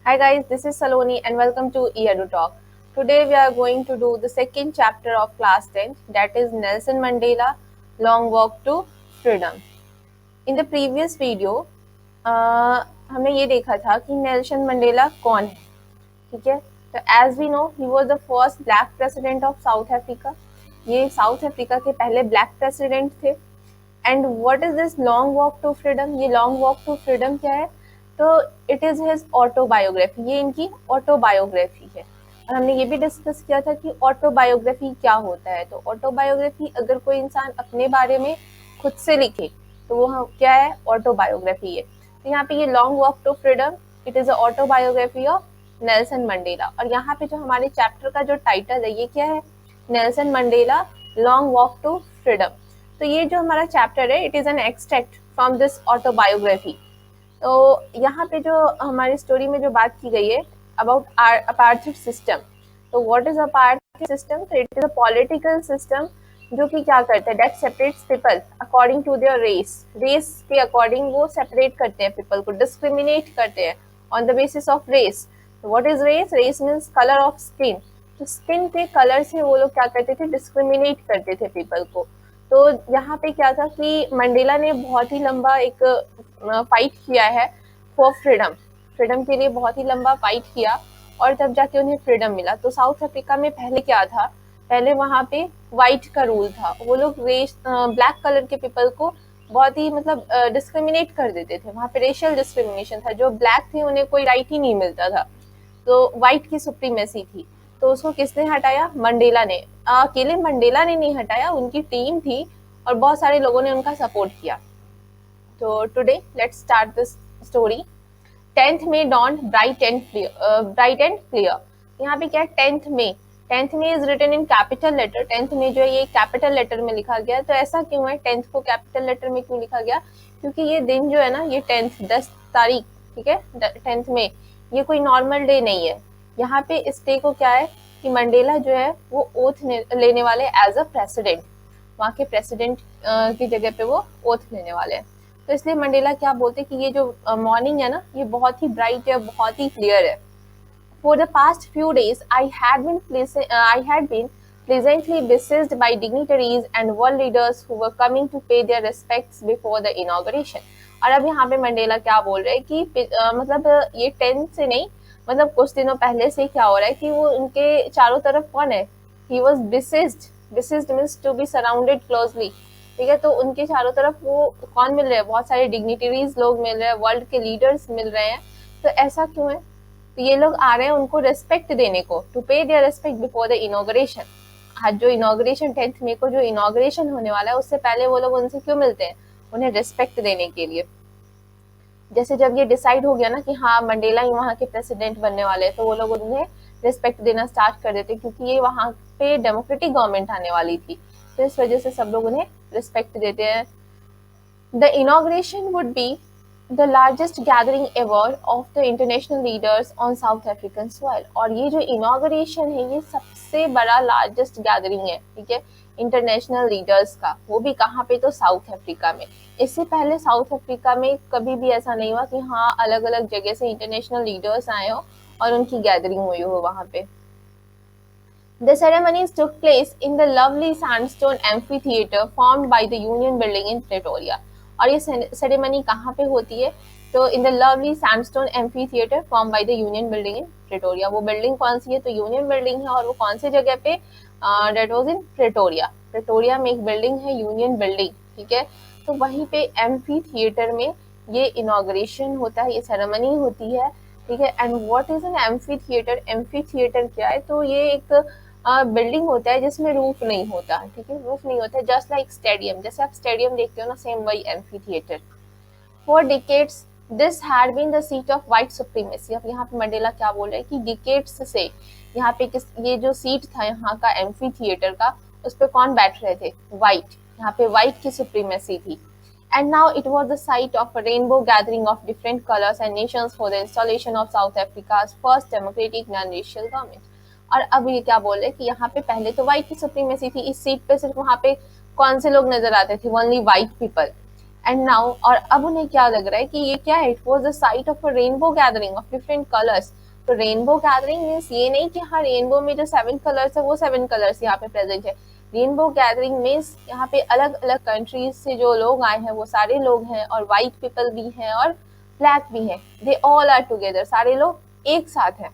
Hi guys, this is Saloni and welcome to eEdu Talk. Today we are going to do the second chapter of class 10, that is Nelson Mandela Long Walk to Freedom. In the previous video हमने ये देखा था कि Nelson Mandela कौन है, ठीक है। तो as we know he was the first black president of South Africa. ये साउथ अफ्रीका के पहले ब्लैक प्रेसिडेंट थे। And what is this long walk to freedom? ये लॉन्ग वॉक टू फ्रीडम क्या है? तो इट इज हिज ऑटोबायोग्राफी, ये इनकी ऑटोबायोग्राफी है। और हमने ये भी डिस्कस किया था कि ऑटोबायोग्राफी क्या होता है। तो ऑटोबायोग्राफी अगर कोई इंसान अपने बारे में खुद से लिखे तो वो क्या है? ऑटोबायोग्राफी है। तो यहाँ पे ये long walk to freedom, it is a autobiography of Nelson Mandela. और यहाँ पे जो हमारे चैप्टर का जो टाइटल है ये क्या है? Nelson Mandela long walk to freedom. तो ये जो हमारा चैप्टर है it is an extract from this autobiography. तो यहाँ पे जो हमारी स्टोरी में जो बात की गई है अबाउट अपार्थाइड सिस्टम। तो व्हाट इज अपार्थाइड सिस्टम? तो it is a political system जो कि क्या करता है? That separates people according to their race. Race के अकॉर्डिंग वो सेपरेट करते हैं पीपल को, डिस्क्रिमिनेट करते हैं on the basis of race. What is race? Race means colour of skin. तो स्किन के कलर से वो लोग क्या करते थे? डिस्क्रिमिनेट करते थे पीपल को। तो यहाँ पे क्या था कि मंडेला ने बहुत ही लंबा एक फाइट किया है फॉर फ्रीडम। फ्रीडम के लिए बहुत ही लंबा फाइट किया और तब जाके उन्हें फ्रीडम मिला। तो साउथ अफ्रीका में पहले क्या था? पहले वहाँ पे वाइट का रूल था। वो लोग रेस ब्लैक कलर के पीपल को बहुत ही मतलब डिस्क्रिमिनेट कर देते थे। वहाँ पे रेशियल डिस्क्रिमिनेशन था। जो ब्लैक थे उन्हें कोई राइट ही नहीं मिलता था। तो वाइट की सुप्रीमेसी थी। तो उसको किसने हटाया? मंडेला ने। अकेले मंडेला ने नहीं हटाया, उनकी टीम थी और बहुत सारे लोगों ने उनका सपोर्ट किया। तो today let's start this story. 10th May dawned bright and clear. यहाँ पे क्या है? 10th May। 10th May is written in capital letter. 10th May जो है ये कैपिटल लेटर में लिखा गया। तो ऐसा क्यों है? 10th को कैपिटल लेटर में क्यों लिखा गया? क्योंकि ये दिन जो है ना, ये 10 तारीख, ठीक है, 10th May, ये कोई नॉर्मल डे नहीं है। यहाँ पे इस डे को क्या है कि मंडेला जो है वो ओथ लेने वाले एज अ प्रेसिडेंट। वहाँ के प्रेसिडेंट की जगह पे वो ओथ लेने वाले हैं। तो इसलिए मंडेला क्या बोलते हैं कि ये जो मॉर्निंग है ना, ये बहुत ही ब्राइट है, बहुत ही क्लियर है। For the past few days, I had been pleasantly besieged by dignitaries and world leaders who were coming to pay their respects before the inauguration. और अब यहाँ पे मंडेला क्या बोल रहे हैं कि मतलब ये 10 से नहीं, मतलब कुछ दिनों पहले से क्या हो रहा है कि वो उनके चारों तरफ कौन है? He was besieged. Besieged means to be surrounded closely. ठीक है, तो उनके चारों तरफ वो कौन मिल रहे हैं? बहुत सारे डिग्निटरीज लोग मिल रहे हैं, वर्ल्ड के लीडर्स मिल रहे हैं। तो ऐसा क्यों है? तो ये लोग आ रहे हैं उनको रेस्पेक्ट देने को, to pay their respect before the inauguration. आज जो इनॉग्रेशन 10th May को जो इनॉग्रेशन होने वाला है उससे पहले वो लोग उनसे क्यों मिलते हैं? उन्हें रेस्पेक्ट देने के लिए। जैसे जब ये डिसाइड हो गया ना कि हाँ मंडेला ही वहाँ के प्रेसिडेंट बनने वाले हैं, तो वो लोग उन्हें रिस्पेक्ट देना स्टार्ट कर देते क्योंकि ये वहाँ पे डेमोक्रेटिक गवर्नमेंट आने वाली थी। तो इस वजह से सब लोग उन्हें रिस्पेक्ट देते हैं। The inauguration would be the largest gathering ever of the international leaders on South African soil। और ये जो इनॉग्रेशन है ये सबसे बड़ा लार्जेस्ट गैदरिंग है, ठीक है, इंटरनेशनल लीडर्स का। वो भी कहाँ पे? तो साउथ अफ्रीका में। इससे पहले साउथ अफ्रीका में कभी भी ऐसा नहीं हुआ कि हाँ अलग अलग जगह से इंटरनेशनल लीडर्स आए हो और उनकी गैदरिंग हुई हो वहाँ पे। The ceremonies took place in the lovely sandstone amphitheater formed by the Union Building in Pretoria। और ये सेरेमनी कहाँ पे होती है? तो in the lovely sandstone amphitheatre form by the union building in Pretoria. वो बिल्डिंग कौन सी है? तो यूनियन बिल्डिंग है। और वो कौन सी जगह पे? That was in Pretoria. Pretoria में एक बिल्डिंग है, यूनियन बिल्डिंग, ठीक है। तो वहीं पे एम्फीथिएटर में ये इनॉग्रेशन होता है, ये सेरेमनी होती है, ठीक है। And what is an amphitheatre? Amphitheatre क्या है? तो ये एक बिल्डिंग होता है जिसमें रूफ नहीं होता, ठीक है, रूफ नहीं होता है, जस्ट लाइक स्टेडियम। जैसे आप स्टेडियम देखते हो ना, सेम वही amphitheatre. For decades this had been the seat of white supremacy. अब यहाँ पे मंडेला क्या बोल रहे हैं कि डिकेड्स से यहाँ पे ये जो सीट था यहाँ का एम्फीथिएटर का, उस पे कौन बैठ रहे थे? व्हाइट। यहाँ पे व्हाइट की सुप्रीमेसी थी। And now it was the site of a rainbow gathering of different colors and nations for the installation of South Africa's first democratic non-racial government। और अब ये क्या बोल रहे हैं कि यहाँ पे पहले तो व्हाइट की सुप्रीमेसी थी, इस सीट पे सिर्फ वहाँ पे कौन से लोग नजर आते थे? Only white people. And now, और अब उन्हें क्या लग रहा है कि ये क्या है? It was the site of a rainbow gathering of different colours. तो रेनबो गैदरिंग मीन्स ये नहीं कि हाँ रेनबो में जो 7 कलर्स है वो 7 कलर्स यहाँ पे प्रेजेंट है। रेनबो गैदरिंग मीन्स यहाँ पे अलग अलग कंट्रीज से जो लोग आए हैं वो सारे लोग हैं, और वाइट पीपल भी हैं और ब्लैक भी हैं, दे ऑल आर टुगेदर, सारे लोग एक साथ हैं।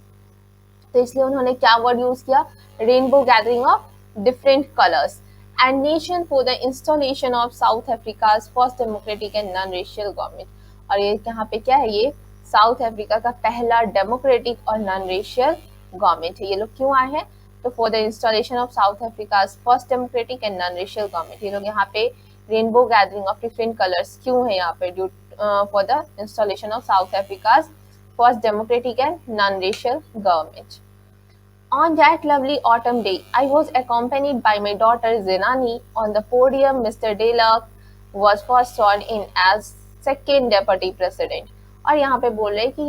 तो इसलिए उन्होंने क्या वर्ड यूज किया, rainbow gathering of different colours and nation for the installation of south Africa's first democratic and non racial government. और ये यहाँ पे क्या है, ये साउथ अफ्रीका का पहला डेमोक्रेटिक और नॉन रेशियल गवर्नमेंट है। ये लोग क्यों आए हैं, तो for the installation of south Africa's first democratic and non racial government. ये लोग यहाँ पे rainbow gathering of different colours क्यों है यहाँ पे, due for the installation of south Africa's first democratic and non-racial government. On that lovely autumn day, I was accompanied by my daughter Zinani. On the podium, Mr. Delac was first sworn in as second deputy president. और यहाँ पे बोल रहे हैं कि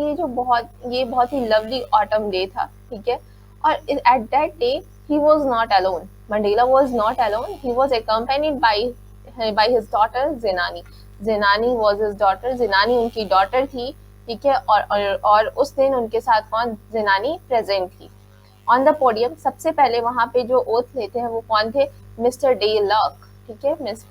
ये बहुत ही lovely autumn day था, ठीक है। और at that day, he was not alone. Mandela was not alone. He was accompanied by his daughter Zinani. Zinani was his daughter. Zinani उनकी daughter थी, ठीक है। और उस दिन उनके साथ कौन, ज़िनानी प्रेजेंट थी। ऑन द पोडियम सबसे पहले वहां पे जो ओथ लेते हैं वो कौन थे, मिस्टर डेलॉक, ठीक है। मिस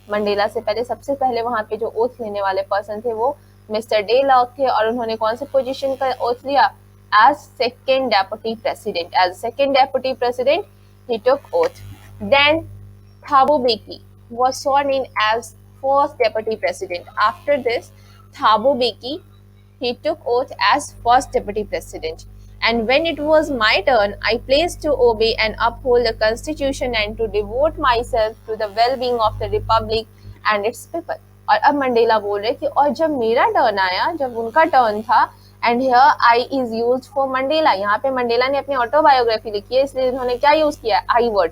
मंडेला से पहले सबसे पहले वहां पे जो ओथ लेने वाले पर्सन थे वो मिस्टर डेलॉक थे, और उन्होंने कौन से पोजीशन का ओथ लिया, as second deputy president. As second deputy president he took oath. Then Thabo Mbeki was sworn in as first deputy president. After this, Thabo Mbeki, he took oath as first deputy president. And when it was my turn, I pledged to obey and uphold the constitution and to devote myself to the well-being of the republic and its people. और अब Mandela बोल रहे कि और जब मेरा turn आया, जब उनका टर्न था, and here I is used for Mandela. यहाँ पे मंडेला ने अपनी ऑटोबायोग्राफी लिखी है, इसलिए इन्होंने क्या यूज किया, आई वर्ड,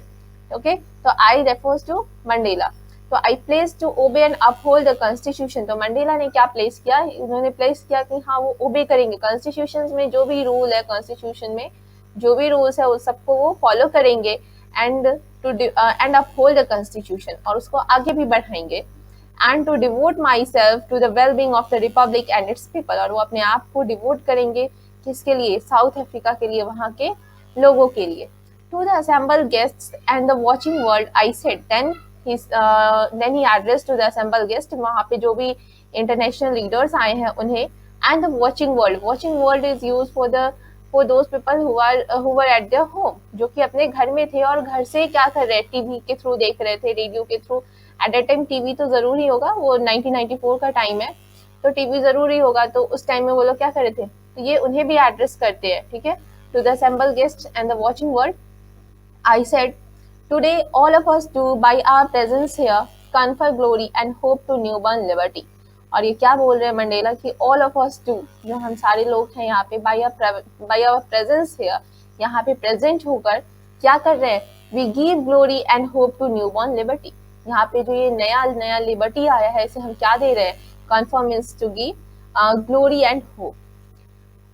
ओके। तो आई रेफर्स टू मंडेला। तो I place to obey and uphold the constitution. तो मंडेला ने क्या प्लेस किया, उन्होंने प्लेस किया कि हाँ वो ओबे करेंगे, कॉन्स्टिट्यूशन में जो भी रूल है, कॉन्स्टिट्यूशन में जो भी रूल्स है उस सबको वो फॉलो करेंगे, and and uphold the constitution, और उसको आगे भी बढ़ाएंगे, and to devote myself to the well being of the republic and its people. और वो अपने आप को डिवोट करेंगे किसके लिए, साउथ अफ्रीका के लिए, वहाँ के लोगों के लिए। To the assembled guests and the watching world, I said. Then he addressed to the assembled guests. वहाँ पे जो भी international leaders आए हैं उन्हें, and the watching world. Watching world is used for those people who were at their home, जो कि अपने घर में थे और घर से क्या कर रहे, टीवी के थ्रू देख रहे थे, रेडियो के through. At that time TV तो जरूरी होगा, वो 1994 का टाइम है, तो टीवी जरूरी होगा, तो उस टाइम में वो लोग क्या कर रहे थे, तो ये उन्हें भी एड्रेस करते हैं, ठीक है। To the assembled guests and the watching world, I said, today all of us do by our presence here confer glory and hope to newborn liberty. और ये क्या बोल रहे हैं मंडेला कि all of us do, जो हम सारे लोग हैं यहाँ पे, by our presence here, यहाँ पे प्रेजेंट होकर क्या कर रहे हैं, we give glory and hope to newborn liberty. यहाँ पे जो ये नया लिबर्टी आया है, इसे हम क्या दे रहे हैं, confer means to give glory and hope.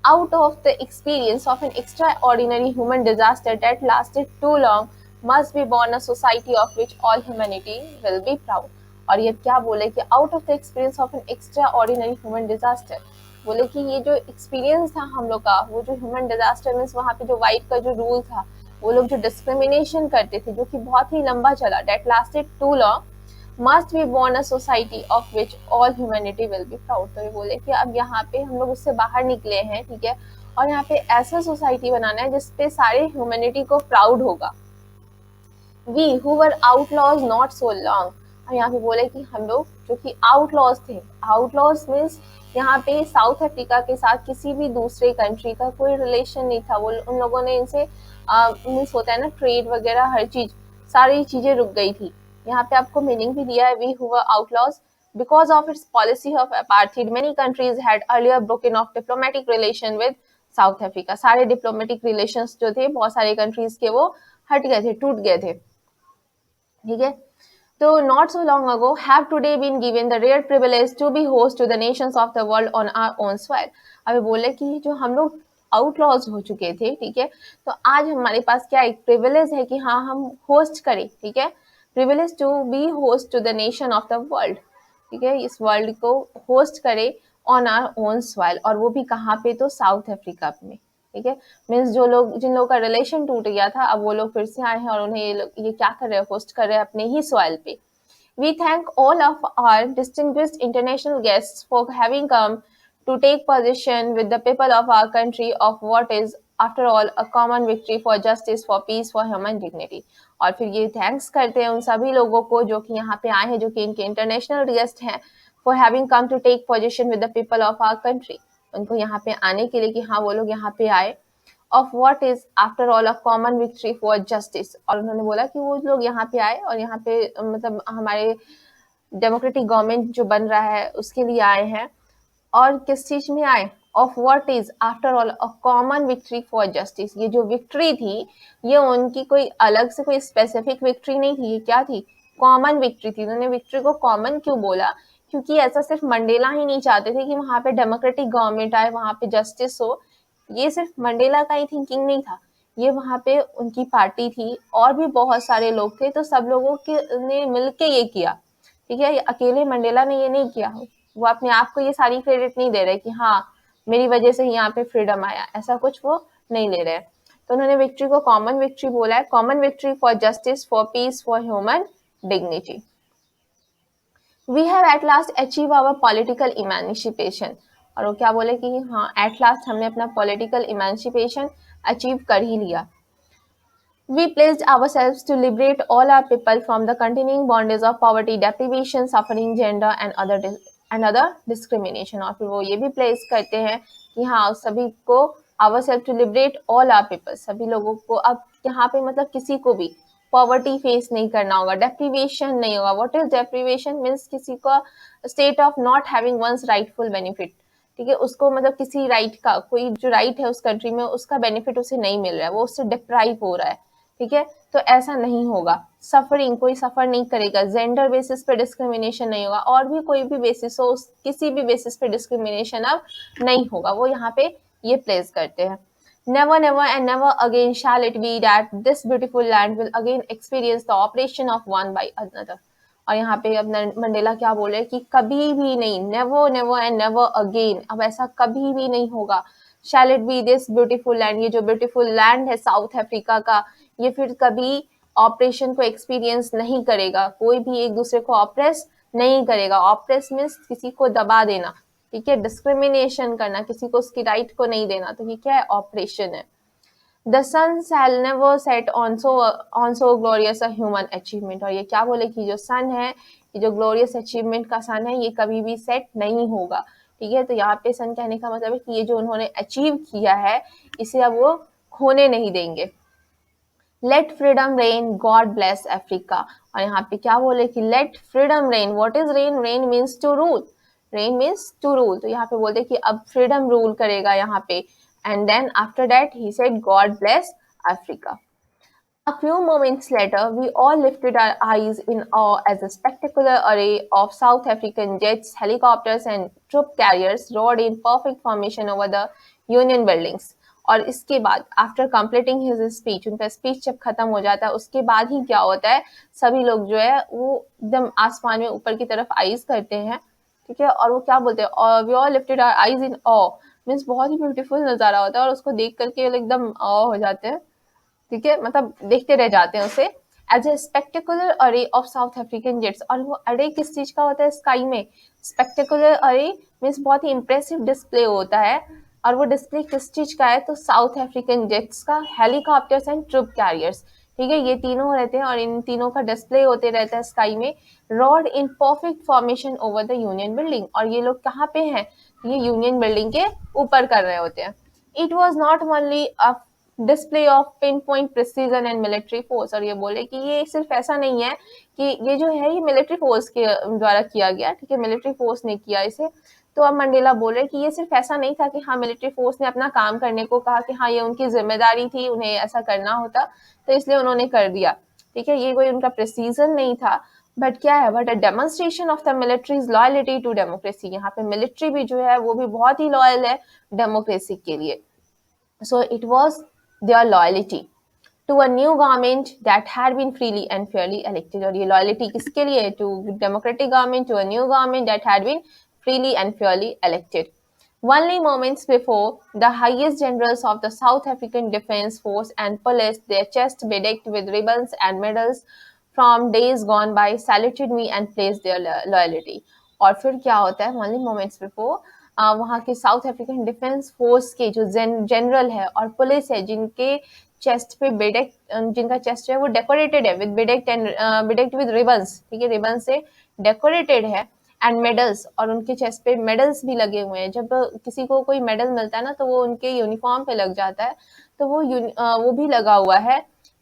Out of the experience of an extraordinary human disaster that lasted too long, must be born a society of which all humanity will be proud. और ये क्या बोले कि out of the experience of an extraordinary human disaster, बोले कि ये जो experience था हम लोग का, वो जो human disaster मीन्स वहाँ पे जो white का जो rule था, वो लोग जो discrimination करते थे, जो कि बहुत ही लंबा चला, that lasted too long, must be born a society of which all humanity will be proud. तो ये बोले कि अब यहाँ पे हम लोग उससे बाहर निकले हैं, ठीक है, और यहाँ पे ऐसा सोसाइटी बनाना है जिसपे सारे ह्यूमैनिटी को प्राउड होगा। We who were outlaws not so long, और यहाँ पे बोले कि हम लोग जो कि आउटलॉज थे, आउटलॉज मीन्स यहाँ पे साउथ अफ्रीका के साथ किसी भी दूसरे कंट्री का कोई रिलेशन नहीं था, वो उन लोगों ने इनसे मीन्स होता है ना, ट्रेड वगैरह हर चीज, सारी चीजें रुक गई थी। यहाँ पे आपको मीनिंग भी दिया है, we who were outlaws because of its policy of apartheid, many countries had earlier broken off diplomatic relation with South Africa. सारे diplomatic relations जो थे बहुत सारे countries के वो हट गए थे, टूट गए थे, ठीक है। तो not so long ago have today been given the rare privilege to be host to the nations of the world on our own soil. अभी बोले कि जो हम लोग आउटलॉज हो चुके थे, ठीक है, तो आज हमारे पास क्या एक प्रिविलेज है कि हाँ हम होस्ट करें, ठीक है, privilege to be host to the nation of the world, ठीक है, इस वर्ल्ड को होस्ट करे ऑन आवर ओन सॉइल, और वो भी कहाँ पे, तो साउथ अफ्रीका में, ठीक है, मीन्स जो लोग जिन लोगों का रिलेशन टूट गया था अब वो लोग फिर से आए हैं और उन्हें ये क्या कर रहे हैं, होस्ट कर रहे हैं अपने ही सॉइल पे। We thank all of our distinguished international guests for having come to take position with the people of our country of what is, after all, a common victory for justice, for peace, for human dignity. और फिर ये thanks करते हैं उन सभी लोगों को जो कि यहाँ पे आए हैं, जो कि इनके इंटरनेशनल गेस्ट हैं, for having come to take position with the people of our country. उनको यहाँ पे आने के लिए कि हाँ वो लोग यहाँ पे आए, of what is after all a common victory for justice। और उन्होंने बोला कि वो लोग यहाँ पे आए और यहाँ पे मतलब हमारे डेमोक्रेटिक गवर्नमेंट जो बन रहा है उसके लिए आए हैं। और किस चीज में आए, of what is after all a common victory for justice. ये जो विक्ट्री थी ये उनकी कोई अलग से कोई स्पेसिफिक विक्ट्री नहीं थी, ये क्या थी, कॉमन विक्ट्री थी। उन्होंने विक्ट्री को कॉमन क्यों बोला, क्योंकि ऐसा सिर्फ मंडेला ही नहीं चाहते थे कि वहां पे डेमोक्रेटिक गवर्नमेंट आए, वहां पे जस्टिस हो। ये सिर्फ मंडेला का ही थिंकिंग नहीं था, ये वहां पे उनकी पार्टी थी और भी बहुत सारे लोग थे, तो सब लोगों के ने मिलके ये किया। ठीक है, अकेले मंडेला ने ये नहीं किया, वो अपने आप को ये सारी क्रेडिट नहीं दे रहे कि हाँ मेरी वजह से यहाँ पे फ्रीडम आया, ऐसा कुछ वो नहीं ले रहे। तो उन्होंने विक्ट्री को कॉमन विक्ट्री बोला है, common victory for justice, for peace, for human dignity. We have at last achieve our political emancipation. और वो क्या बोले कि हाँ एट लास्ट हमने अपना पॉलिटिकल इमेंसिपेशन अचीव कर ही लिया। We pledged ourselves to liberate all our people from the continuing bondage of poverty, deprivation, suffering, gender and other discrimination। और फिर वो ये भी प्लेस करते हैं कि हाँ सभी को ourselves to liberate all our people, सभी लोगों को अब यहाँ पे मतलब किसी को भी पॉवर्टी फेस नहीं करना होगा, डेप्रीवेशन नहीं होगा। व्हाट इज डेप्रीवेशन, मीन्स किसी का state of not having one's rightful benefit. ठीक है, उसको मतलब किसी राइट का, कोई जो राइट है उस कंट्री में उसका बेनिफिट उसे नहीं मिल रहा है, वो उससे डिप्राइव हो रहा है। ठीक है, तो ऐसा नहीं होगा। सफरिंग, कोई सफर नहीं करेगा। जेंडर बेसिस पे डिस्क्रिमिनेशन नहीं होगा, और भी कोई भी बेसिस हो किसी भी बेसिस पे डिस्क्रिमिनेशन अब नहीं होगा, वो यहाँ पे ये प्लेस करते हैं। Never, never and never again shall it be that this beautiful land will again experience the oppression of one by another। और यहाँ पे अब मंडेला क्या बोले कि कभी भी नहीं, never never and never again, अब ऐसा कभी भी नहीं होगा। Shall it be this beautiful land, ये जो ब्यूटीफुल लैंड है साउथ अफ्रीका का, ये फिर कभी ऑपरेशन को एक्सपीरियंस नहीं करेगा, कोई भी एक दूसरे को ऑपरेस नहीं करेगा। ऑपरेस मीन्स किसी को दबा देना, ठीक है, डिस्क्रिमिनेशन करना, किसी को उसकी राइट को नहीं देना, तो ये क्या है, ऑपरेशन है। The sun shall never set on so glorious a human achievement। और ये क्या बोले कि जो सन है, ये जो ग्लोरियस अचीवमेंट का सन है, ये कभी भी सेट नहीं होगा। ठीक है, तो यहाँ पे सन कहने का मतलब है कि ये जो उन्होंने अचीव किया है इसे अब वो खोने नहीं देंगे। Let freedom reign, God bless Africa. और यहाँ पे क्या बोले कि let freedom reign. What is reign, reign means to rule, reign means to rule. तो यहाँ पे बोलते कि अब फ्रीडम रूल करेगा यहाँ पे। And then after that he said God bless Africa। A few moments later we all lifted our eyes in awe as a spectacular array of South African jets, helicopters and troop carriers roared in perfect formation over the Union buildings। और इसके बाद after completing his speech, उनका speech जब खत्म हो जाता है उसके बाद ही क्या होता है, सभी लोग जो है वो एकदम आसमान में ऊपर की तरफ आइज करते हैं। ठीक है, और वो क्या बोलते हैं, we all lifted our eyes in awe, means बहुत ही ब्यूटीफुल नजारा होता है और उसको देख करके एकदम हो जाते हैं। ठीक है, मतलब देखते रह जाते हैं उसे। एज ए स्पेक्टेकुलर अरे ऑफ साउथ अफ्रीकन जेट्स। और वो अरे किस चीज का होता है स्काई में, स्पेक्टेकुलर अरे मीन्स बहुत ही इंप्रेसिव डिस्प्ले होता है। और वो डिस्प्ले किस चीज का है, तो साउथ अफ्रीकन जेट्स का, हेलीकॉप्टर्स एंड ट्रूप कैरियर्स। ठीक है, ये तीनों रहते हैं और इन तीनों का डिस्प्ले होते रहता है स्काई में, rod in perfect formation over the union building. और ये लोग कहाँ पे हैं, ये यूनियन बिल्डिंग के ऊपर कर रहे होते हैं। It was not only a display of pin point precision and military force. और ये बोले कि ये सिर्फ ऐसा नहीं है कि ये जो है ये मिलिट्री फोर्स के द्वारा किया गया, ठीक है, मिलिट्री फोर्स ने किया इसे। तो अब मंडेला बोले कि ये सिर्फ ऐसा नहीं था कि हाँ मिलिट्री फोर्स ने अपना काम करने को कहा कि हाँ ये उनकी जिम्मेदारी थी, उन्हें ऐसा करना होता तो इसलिए उन्होंने कर दिया। ठीक है, ये कोई उनका प्रिसीजन नहीं था, बट क्या है, but a demonstration of the military's loyalty to democracy. यहाँ पे मिलिट्री भी जो है वो भी बहुत ही लॉयल है डेमोक्रेसी के लिए। So it was their loyalty to a new government that had been freely and fairly elected. और ये लॉयलिटी किसके लिए, to democratic government, to a new government that had been freely and fairly elected। Only moments before, the highest generals of the South African Defence Force and police, their chests bedecked with ribbons and medals from days gone by, saluted me and placed their loyalty. और फिर क्या होता है? Only moments before, वहाँ के south African defence force के जो general है और पुलिस है, जिनके चेस्ट पे बेडेक, जिनका चेस्ट है वो डेकोरेटेड है विद बेडेक्ट एंड बेडेक्ट विद रिबन्स, ठीक है, रिबन से डेकोरेटेड है, एंड मेडल्स, और उनके चेस्ट पे मेडल्स भी लगे हुए हैं। जब किसी को कोई मेडल मिलता है ना तो वो उनके यूनिफॉर्म पे लग जाता है, तो वो भी लगा हुआ है।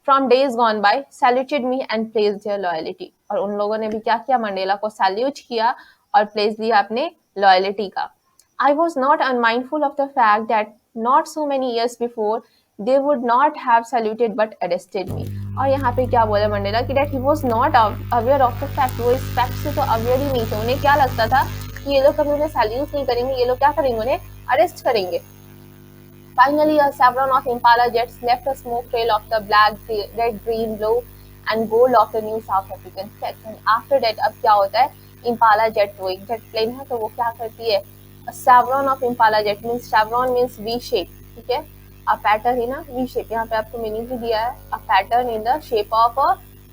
From days gone by saluted me and placed their loyalty, और उन लोगों ने भी क्या किया? मंडेला को सैल्यूट किया और प्लेस दिया अपने लॉयलिटी का। I was not unmindful of the fact that not so many years before they would not have saluted but arrested me. और यहाँ पे क्या बोला मंडेला कि that he was not aware of the fact, वो इस fact से तो aware ही नहीं थे। उन्हें क्या लगता था कि ये लोग कभी उन्हें सैल्यूट नहीं करेंगे, ये लोग क्या करेंगे? उन्हें अरेस्ट करेंगे। Finally, a chevron of Impala jets left a smoke trail of the black, red, green, blue and gold of the new South African flag. And after that, अब क्या होता है? Impala jet, वो एक जेट प्लेन है, तो वो क्या करती है? A chevron of Impala jet means chevron means V shape, ठीक है? A pattern in a V shape, यहाँ पे आपको मीनिंग भी दिया है, a pattern in the shape of a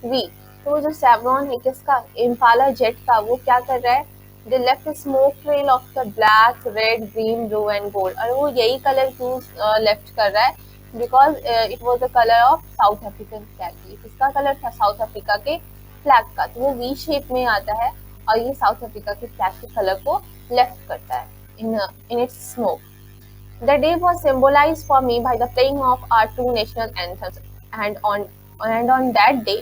V. तो वो जो chevron है किसका? Impala jet का, वो क्या कर रहा है? They left a smoke trail of the black, red, green, blue and gold. और वो यही कलर क्यों लेफ्ट कर रहा है? Because it was the color of South African flag. ये किसका कलर था? साउथ अफ्रीका के फ्लैग का। तो वो वी शेप में आता है और ये साउथ अफ्रीका के फ्लैग के कलर को लेफ्ट करता है in its smoke. The day was symbolized for me by the playing of our two national anthems, and on that day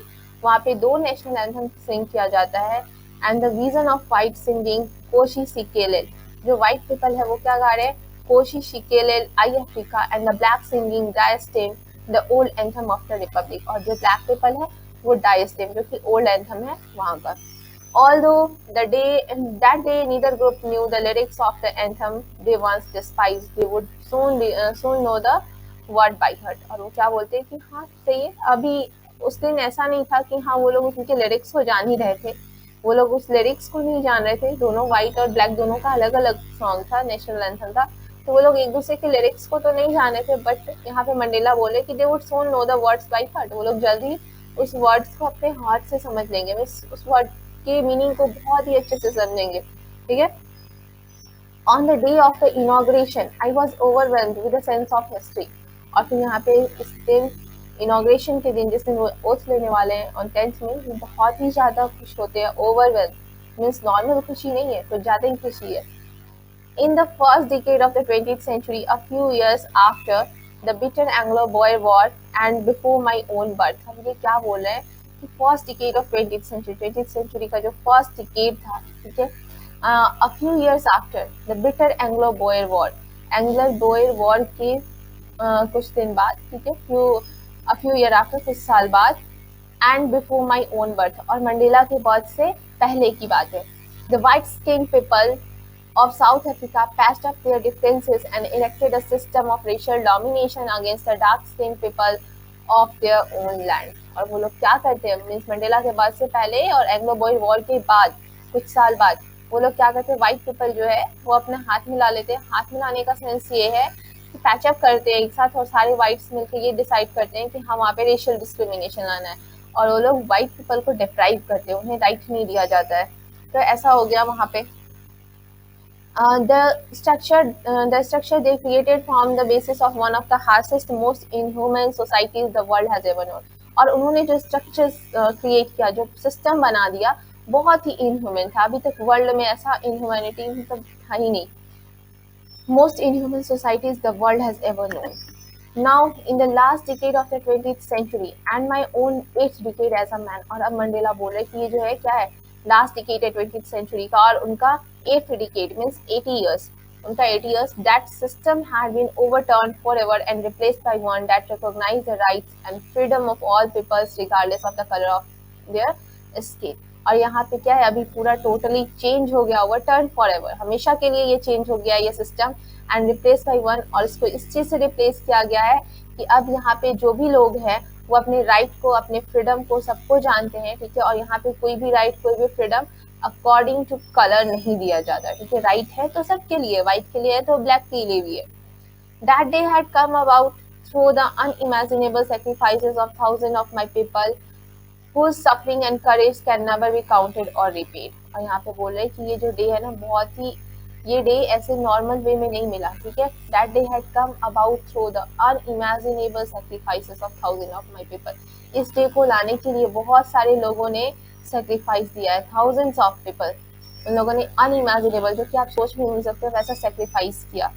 वहाँ पे दो नेशनल एंथम सिंग किया जाता है, and the vision of white singing Koshi सिकेलेल, जो व्हाइट पीपल है वो क्या गा रहे हैं? Nkosi Sikelel i Africa, and the black singing Die Stem the old anthem of the republic, और जो ब्लैक पीपल है वो डायस्टेम, जो कि ओल्ड एंथम है वहाँ का। Although that day neither group knew the lyrics of the anthem they once despised, they would soon know the word by heart. और वो क्या बोलते हैं कि हाँ सही है, अभी उस दिन ऐसा नहीं था कि हाँ वो लोग उनके लिरिक्स को जान ही रहे थे, वो लोग उस लिरिक्स को नहीं जान रहे थे। दोनों व्हाइट और ब्लैक दोनों का अलग अलग सॉन्ग था, नेशनल एंथम था, तो वो लोग एक दूसरे के लिरिक्स को तो नहीं जान रहे थे, बट यहाँ पे मंडेला बोले कि they would soon know the words by heart, वो लोग जल्दी उस वर्ड्स को अपने हार्ट से समझ लेंगे, उस वर्ड के मीनिंग को बहुत ही अच्छे से समझेंगे, ठीक है। On the day of the inauguration I was overwhelmed with a sense of history, और फिर यहाँ पे इस दिन इनॉग्रेशन के दिन, जिस दिन वो ओथ लेने वाले हैं ऑन 10th में, वो बहुत ही ज़्यादा खुश होते हैं। ओवरवेल्म मीन्स नॉर्मल खुशी नहीं है, कुछ ज़्यादा ही खुशी है। In the first decade of the 20th century, a few years after the bitter Anglo-Boer War and before my own birth, हम ये क्या बोल रहे हैं कि first decade of 20th century का जो फर्स्ट डिकेड था, ठीक है, a few years after the bitter Anglo-Boer War, Anglo-Boer War के कुछ दिन बाद, ठीक है, a few year after, कुछ साल बाद, and before my own birth, और मंडेला के बर्थ से पहले की बात है। The white-skinned people of South Africa patched up their differences and erected a system of racial domination against the dark-skinned people of their own land. और वो लोग क्या करते हैं? मीन्स मंडेला के बाद से पहले और एंग्लो बॉयर वॉर के बाद कुछ साल बाद वो लोग क्या करते हैं? व्हाइट पीपल जो है वो अपने हाथ मिला लेते हैं। हाथ मिलाने का सेंस ये है कि पैचअप करते हैं एक साथ, और सारे व्हाइट्स मिलकर ये डिसाइड करते हैं कि हाँ वहाँ पे रेशियल डिस्क्रिमिनेशन लाना है, और वो लोग व्हाइट पीपल को डिप्राइव करते हैं, उन्हें राइट नहीं दिया जाता है। तो ऐसा हो गया वहाँ पे। The structure they created formed the basis of one of the harshest, most inhuman societies the world has ever known. और उन्होंने जो structures create किया, जो system बना दिया, बहुत ही inhuman था। अभी तक world में ऐसा inhumanity मतलब था ही नहीं। Most inhuman societies the world has ever known. Now, in the last decade of the 20th century and my own 8th decade as a man, और अब मंडेला बोल रहे कि ये जो है क्या है, लास्ट डिकेड है 20th century का, और उनका 8th decade means 80 years, उनका 80 years, that system had been overturned forever and replaced by one that recognized the rights and freedom of all peoples regardless of the color of their skin. और यहाँ पे क्या है, अभी पूरा totally change हो गया, ओवरटर्न फॉरएवर, हमेशा के लिए ये चेंज हो गया ये system, and replace by one, और इसको इस चीज से रिप्लेस किया गया है कि अब यहाँ पे जो भी लोग हैं वो अपने राइट को, अपने फ्रीडम को, सबको जानते हैं, ठीक है, और यहाँ पे कोई भी राइट, कोई भी फ्रीडम अकॉर्डिंग टू कलर नहीं दिया जाता, ठीक है। राइट है तो सबके लिए, व्हाइट के लिए है तो ब्लैक के लिए भी है। That day had come about through the unimaginable sacrifices of thousands of my people whose suffering and courage can never be counted or repaid। और यहाँ पे बोल रहे हैं कि ये जो डे है ना, बहुत ही, ये डे ऐसे नॉर्मल वे में नहीं मिला, ठीक है। That day had come about through the unimaginable sacrifices of thousands of my people। इस डे को लाने के लिए बहुत सारे लोगों ने सेक्रीफाइस दिया है, thousands of people। उन लोगों ने unimaginable, जो कि आप सोच भी नहीं सकते, वैसा सेक्रीफाइस किया।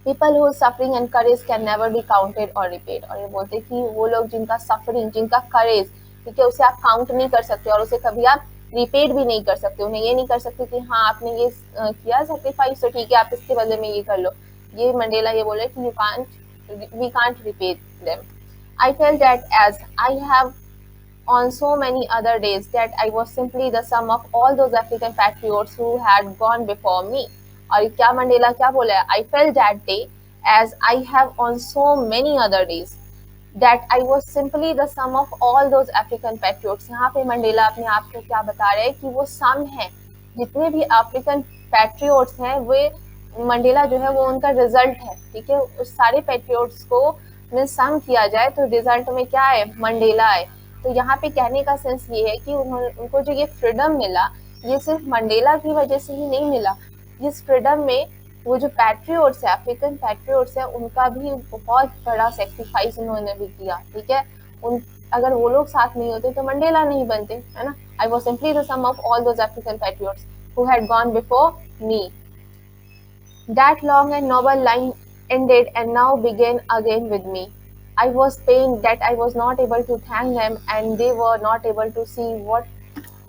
People whose suffering and courage can never be counted or repaid। और ये बोलते कि वो लोग जिनका सफरिंग, जिनका करेज, ठीक है, उसे आप काउंट नहीं कर सकते और उसे कभी आप रिपेड भी नहीं कर सकते। उन्हें ये नहीं कर सकते कि हाँ आपने ये किया सेक्रीफाइस तो ठीक है आप इसके बदले में ये कर लो। ये मंडेला ये बोले कि we can't repay them। I felt that as I have on so many other days that I was simply the sum of all those African patriots who had gone before me। और क्या Mandela क्या बोला है, I felt that day as I have on so many other days that I was simply the sum of all those African patriots। यहाँ पे Mandela अपने आप को क्या बता रहे हैं कि वो सम है, जितने भी अफ्रीकन पैट्रियोट्स हैं वे मंडेला जो है वो उनका रिजल्ट है, ठीक है। उस सारे पैट्रियोट्स को में सम किया जाए तो रिजल्ट में क्या है, मंडेला है। तो यहाँ पे कहने का सेंस ये है कि उनको जो ये फ्रीडम मिला ये सिर्फ मंडेला की वजह से ही नहीं मिला। इस फ्रीडम में वो जो पैट्रियोट्स है, अफ्रीकन पैट्रियोट्स है, उनका भी बहुत बड़ा सेक्रीफाइस उन्होंने भी किया, ठीक है। उन अगर वो लोग साथ नहीं होते तो मंडेला नहीं बनते, है ना। I was simply the sum of all those African patriots who had gone before me. That long and noble line ended and now began again with me। I was pained that I was not able to thank them and they were not able to see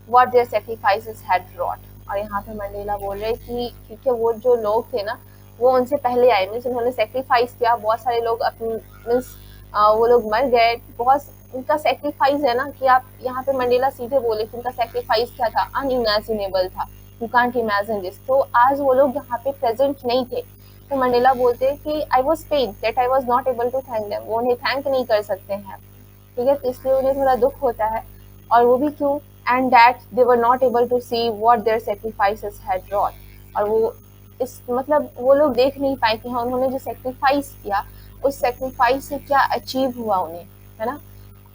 what their sacrifices had wrought। और यहाँ पे Mandela बोल रहे कि ठीक है वो जो लोग थे ना वो उनसे पहले आए, मीन्स उन्होंने सेक्रीफाइस किया, बहुत सारे लोग अपने मीन्स वो लोग मर गए, बहुत उनका सेक्रीफाइस है ना कि आप यहाँ पे मंडेला सीधे बोले कि उनका सेक्रीफाइस क्या था, अनइमेजिनेबल था, यू कांट इमेजिन दिस। तो आज वो लोग यहाँ पे प्रेजेंट नहीं थे तो मंडेला बोलते हैं कि I was pain that I was not able to thank them, वो उन्हें थैंक नहीं कर सकते हैं, ठीक है। तो इसलिए उन्हें थोड़ा दुख होता है, और वो भी क्यों, and that they were not able to see what their sacrifices had wrought। और वो इस मतलब वो लोग देख नहीं पाए कि हाँ उन्होंने जो सेक्रीफाइस किया उस सेक्रीफाइस से क्या अचीव हुआ उन्हें, है ना।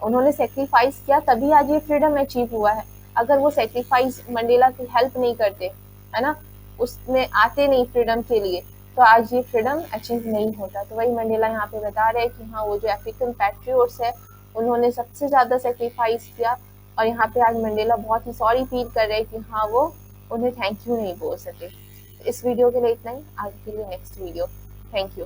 उन्होंने सेक्रीफाइस किया तभी आज ये फ्रीडम अचीव हुआ है। अगर वो सेक्रीफाइस मंडेला की हेल्प नहीं करते, है ना, उसमें आते नहीं फ्रीडम के लिए, तो आज ये फ्रीडम अचीव नहीं होता। तो वही मंडेला यहाँ पे बता रहे हैं कि हाँ वो जो अफ्रीकन पैट्रियोट्स है उन्होंने सबसे ज़्यादा सेक्रीफाइस किया, और यहाँ पे आज मंडेला बहुत ही सॉरी फील कर रहे हैं कि हाँ वो उन्हें थैंक यू नहीं बोल सके। इस वीडियो के लिए इतना ही, आगे के लिए नेक्स्ट वीडियो। Thank you.